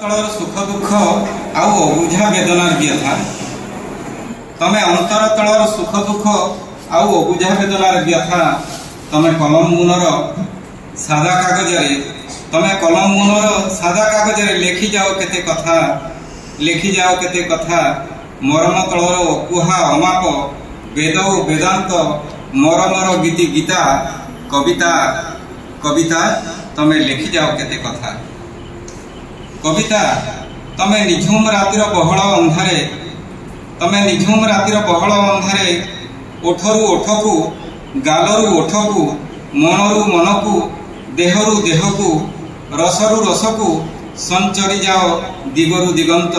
ତଳର ସୁଖ ଦୁଃଖ ଆଉ ଅବୁଝା ବେଦନାର ବ୍ୟଥା ତମେ ଅନ୍ତର ତଳର ସୁଖ ଦୁଃଖ ଆଉ ଅବୁଝା ବେଦନାର ବ୍ୟଥା ତମେ କଲମ ମୁନର ସାଦା କାଗଜରେ ଲେଖି ଯାଅ କେତେ କଥା ମରମ ତଳର କୁହା ଅମାପ ବେଦ ଓ ବେଦାନ୍ତ ମରମର ଗୀତା କବିତା ତମେ ଲେଖି ଯାଅ କେତେ କଥା। कविता तमे निझुम रातिर बहल अंधारे ओठरू ओठकू गालरू ओठकू मनरू मनकू देहरू देहकू रसरू रसकू संचरी जाओ दिगरु दिगंत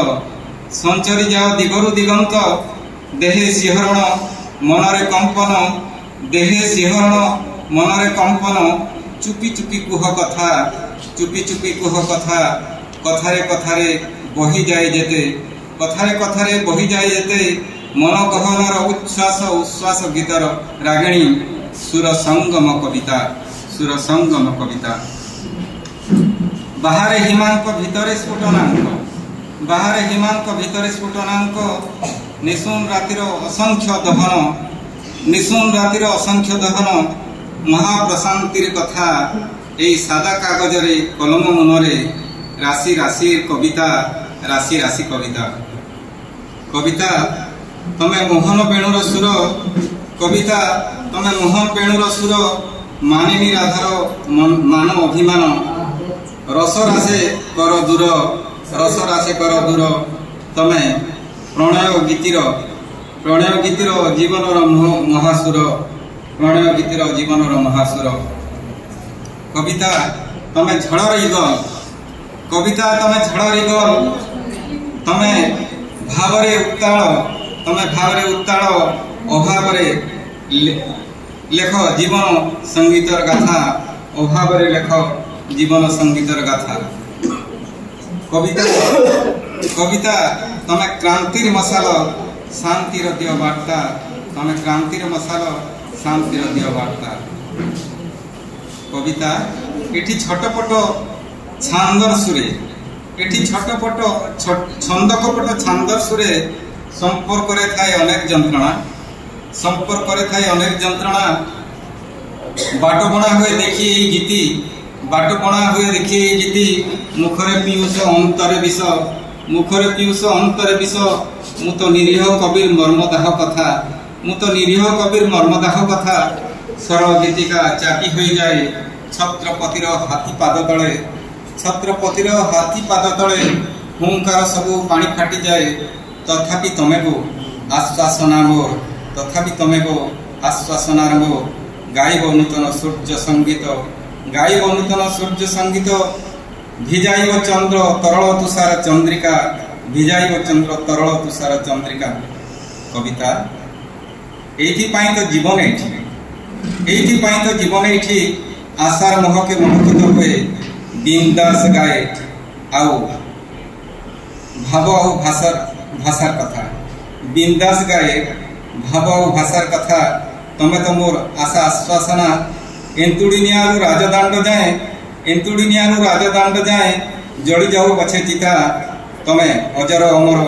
देहे सिहरण मनरे कंपन चुपी चुपी कुह कथा कथारे कथारे बही जाए जेते मन गहनर उच्छ्वास गीतर रागिणी सुर संगम कविता बाहरे हिमांक भितरे स्फुटनांक निशुन रातिर असंख्य दहन महाप्रशांतिर कथा एई सादा कागजरे कलम मुनरे राशि राशि कविता कविता तमे मोहन बेणुर सुर मानिनी राधार मान अभिमान रस राशे कर दूर तमे प्रणय गीतिर जीवनर महासुर कविता तमे झड़र इगल तमे भावरे उत्ताल अभावरे लेख जीवन संगीतर गाथा कविता तमे क्रांतिर मसाल शांतिर दिय बार्ता कविता एठी छटपट छांदर सुरे छंदकपट सुरे संपर्क रे थाए अनेक जंत्रणा बाट बणा हुए देखी गीति मुखरे पीयूष अंतरे विष मु तो निरीह कबीर मर्मदाह कथा सरल गीतिका चापी हो जाए छत्रपतिर हाथी पाद तले हुंकार सबू पानी फाटी जाए तथापि तमेको आश्वासनार मोर गाइब नूतन सूर्य संगीत भिजाइब चंद्र तरल तुषार चंद्रिका कविता एथि तो जीवन एठी आशार महके महकित हुए बिंदास गाए आउ भाव आउ भाषार कथा तमे तो मोर आशा आश्वासना एंतुड़िनियारू राजदांड जाए जड़ी जाऊ पछे चिता तमे अजर अमर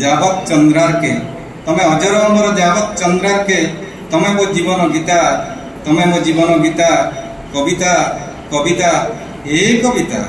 जावत चंद्रार्के तमे मो जीवन गीता कविता ए कविता।